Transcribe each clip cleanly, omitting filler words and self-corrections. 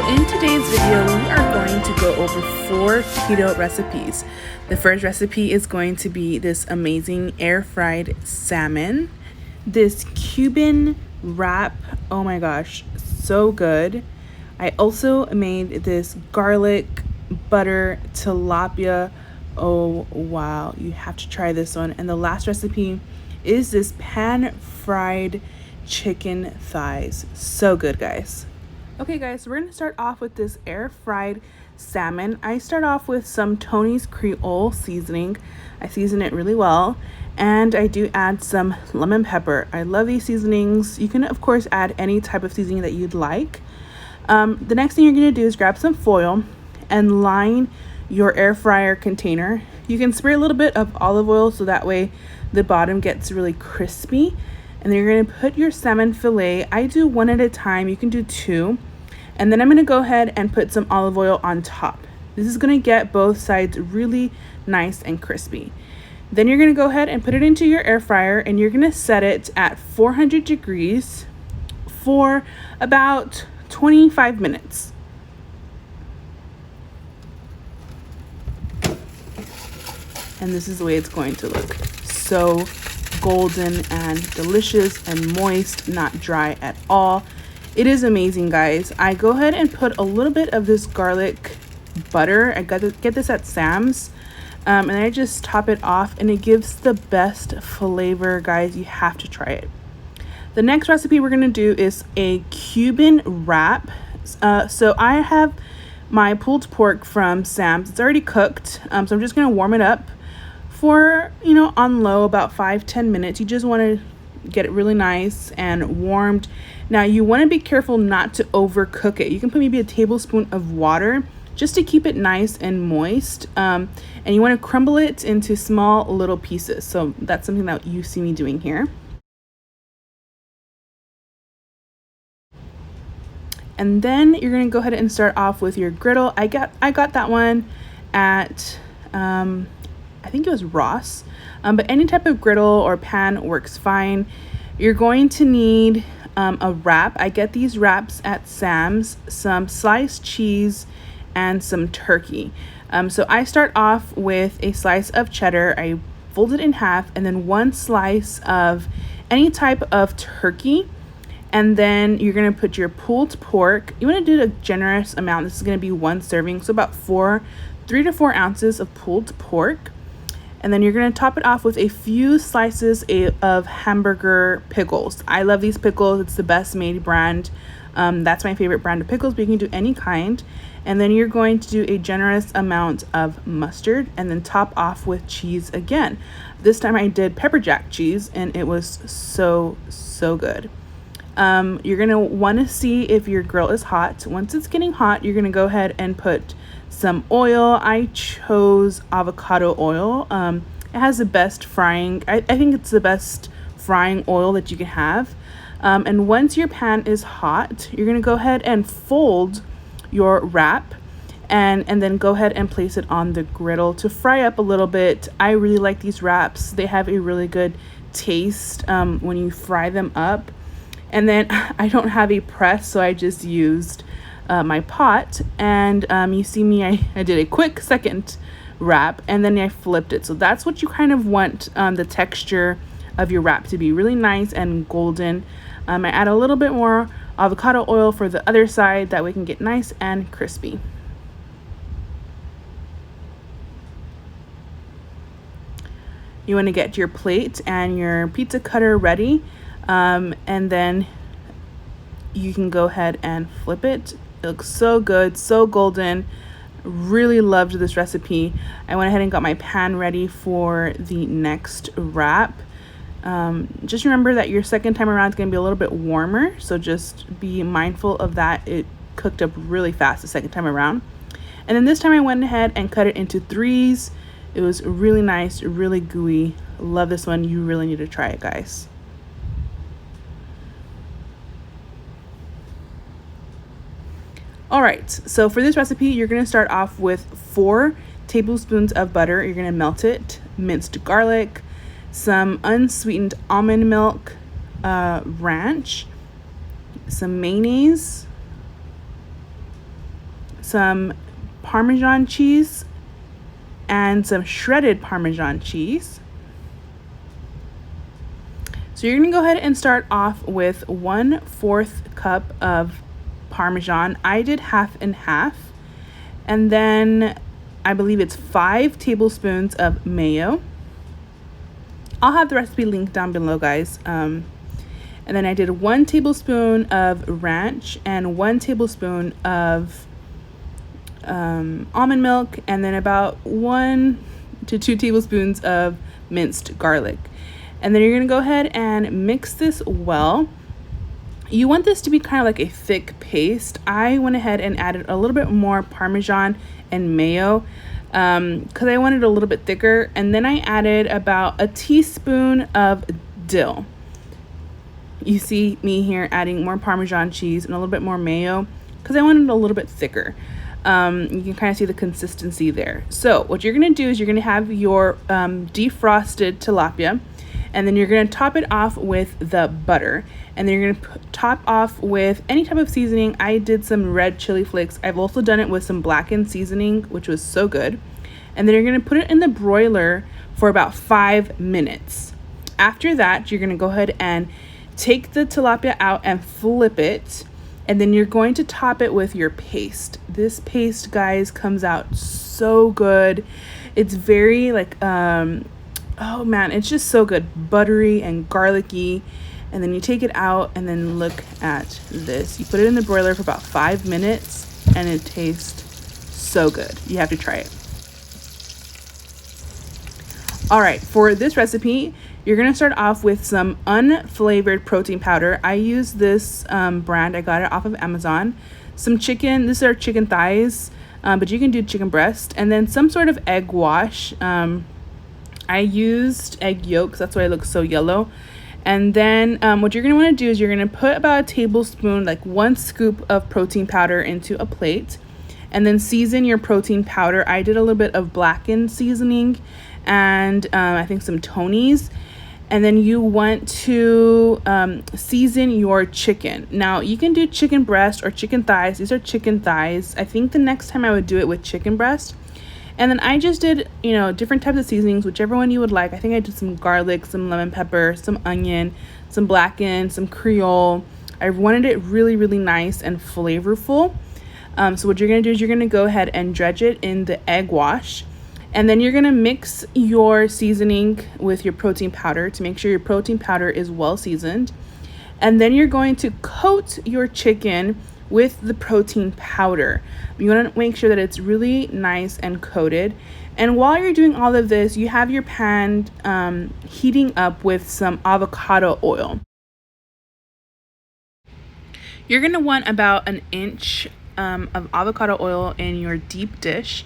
So in today's video, we are going to go over 4 keto recipes. The first recipe is going to be this amazing air fried salmon. This Cuban wrap, oh my gosh, so good. I also made this garlic butter tilapia. Oh wow, you have to try this one. And the last recipe is this pan fried chicken thighs. So good, guys. Okay guys, so we're gonna start off with this air fried salmon. I start off with some Tony's Creole seasoning. I season it really well, and I do add some lemon pepper. I love these seasonings. You can of course add any type of seasoning that you'd like. The next thing you're gonna do is grab some foil and line your air fryer container. You can spray a little bit of olive oil so that way the bottom gets really crispy. And then you're gonna put your salmon fillet. I do 1 at a time, you can do 2. And then I'm gonna go ahead and put some olive oil on top. This is gonna get both sides really nice and crispy. Then you're gonna go ahead and put it into your air fryer, and you're gonna set it at 400 degrees for about 25 minutes. And this is the way it's going to look. So golden and delicious and moist, not dry at all. It is amazing, guys. I go ahead and put a little bit of this garlic butter. I got to get this at Sam's, and I just top it off, and it gives the best flavor, guys. You have to try it. The next recipe we're gonna do is a Cuban wrap. So I have my pulled pork from Sam's. It's already cooked, so I'm just gonna warm it up for, on low, about 5-10 minutes. You just want to get it really nice and warmed. Now you want to be careful not to overcook it. You can put maybe a tablespoon of water just to keep it nice and moist, and you want to crumble it into small little pieces. So that's something that you see me doing here. And then you're going to go ahead and start off with your griddle. I got that one at I think it was Ross, but any type of griddle or pan works fine. You're going to need a wrap. I get these wraps at Sam's, some sliced cheese, and some turkey. So I start off with a slice of cheddar. I fold it in half, and then 1 slice of any type of turkey. And then you're gonna put your pulled pork. You wanna do a generous amount. This is gonna be 1 serving, so about 3 to 4 ounces of pulled pork. And then you're gonna top it off with a few slices of hamburger pickles. I love these pickles. It's the best made brand. That's my favorite brand of pickles, but you can do any kind. And then you're going to do a generous amount of mustard, and then top off with cheese again. This time I did pepper jack cheese, and it was so good. You're gonna wanna see if your grill is hot. Once it's getting hot, you're gonna go ahead and put some oil. I chose avocado oil. It has the best frying. I think it's the best frying oil that you can have. And once your pan is hot, you're gonna go ahead and fold your wrap, and then go ahead and place it on the griddle to fry up a little bit. I really like these wraps. They have a really good taste when you fry them up. And then I don't have a press, so I just used my pot, and you see me, I did a quick second wrap, and then I flipped it. So that's what you kind of want the texture of your wrap to be, really nice and golden. I add a little bit more avocado oil for the other side, that way it can get nice and crispy. You want to get your plate and your pizza cutter ready, and then you can go ahead and flip it. It looks so good, so golden. Really loved this recipe. I went ahead and got my pan ready for the next wrap. Just remember that your second time around is going to be a little bit warmer, so just be mindful of that. It cooked up really fast the second time around. And then this time I went ahead and cut it into 3s. It was really nice, really gooey. Love this one. You really need to try it, guys. All right, so for this recipe, you're gonna start off with 4 tablespoons of butter. You're gonna melt it, minced garlic, some unsweetened almond milk, ranch, some mayonnaise, some Parmesan cheese and some shredded Parmesan cheese. So you're gonna go ahead and start off with 1/4 cup of Parmesan. I did half and half. And then I believe it's 5 tablespoons of mayo. I'll have the recipe linked down below, guys. And then I did 1 tablespoon of ranch and 1 tablespoon of almond milk, and then about 1 to 2 tablespoons of minced garlic. And then you're gonna go ahead and mix this well. You want this to be kind of like a thick paste. I went ahead and added a little bit more Parmesan and mayo because I wanted it a little bit thicker. And then I added about a teaspoon of dill. You see me here adding more Parmesan cheese and a little bit more mayo because I wanted it a little bit thicker. You can kind of see the consistency there. So what you're gonna do is you're gonna have your defrosted tilapia, and then you're gonna top it off with the butter, and then you're gonna top off with any type of seasoning. I did some red chili flakes. I've also done it with some blackened seasoning, which was so good. And then you're gonna put it in the broiler for about 5 minutes. After that, you're gonna go ahead and take the tilapia out and flip it, and then you're going to top it with your paste. This paste, guys, comes out so good. It's very like oh man, it's just so good, buttery and garlicky. And then you take it out, and then look at this. You put it in the broiler for about 5 minutes, and it tastes so good. You have to try it. All right, for this recipe, you're gonna start off with some unflavored protein powder. I use this brand. I got it off of Amazon. Some chicken. These are chicken thighs, but you can do chicken breast. And then some sort of egg wash. I used egg yolks. That's why it looks so yellow. And then what you're gonna want to do is you're gonna put about a tablespoon, like 1 scoop of protein powder into a plate, and then season your protein powder. I did a little bit of blackened seasoning and I think some Tony's. And then you want to season your chicken. Now you can do chicken breast or chicken thighs. These are chicken thighs. I think the next time I would do it with chicken breast. And then I just did, you know, different types of seasonings, whichever one you would like. I think I did some garlic, some lemon pepper, some onion, some blackened, some creole. I wanted it really, really nice and flavorful. So what you're gonna do is you're gonna go ahead and dredge it in the egg wash. And then you're gonna mix your seasoning with your protein powder to make sure your protein powder is well seasoned. And then you're going to coat your chicken with the protein powder. You want to make sure that it's really nice and coated. And while you're doing all of this, you have your pan heating up with some avocado oil. You're going to want about 1 inch of avocado oil in your deep dish.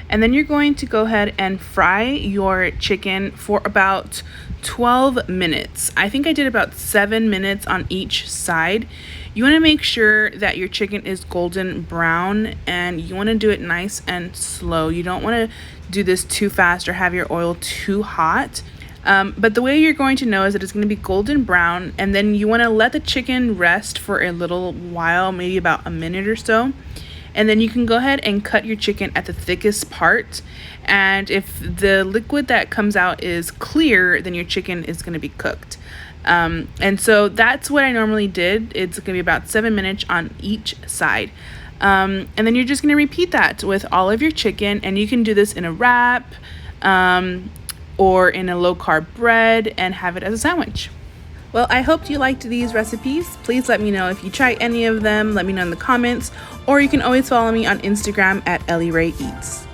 And then you're going to go ahead and fry your chicken for about 12 minutes. I think I did about 7 minutes on each side. You want to make sure that your chicken is golden brown, and you want to do it nice and slow. You don't want to do this too fast or have your oil too hot. But the way you're going to know is that it's going to be golden brown, and then you want to let the chicken rest for a little while, maybe about a minute or so. And then you can go ahead and cut your chicken at the thickest part. And if the liquid that comes out is clear, then your chicken is going to be cooked. And so that's what I normally did. It's going to be about 7 minutes on each side. And then you're just going to repeat that with all of your chicken. And you can do this in a wrap or in a low-carb bread and have it as a sandwich. Well, I hope you liked these recipes. Please let me know if you try any of them. Let me know in the comments. Or you can always follow me on Instagram at Ellie Ray Eats.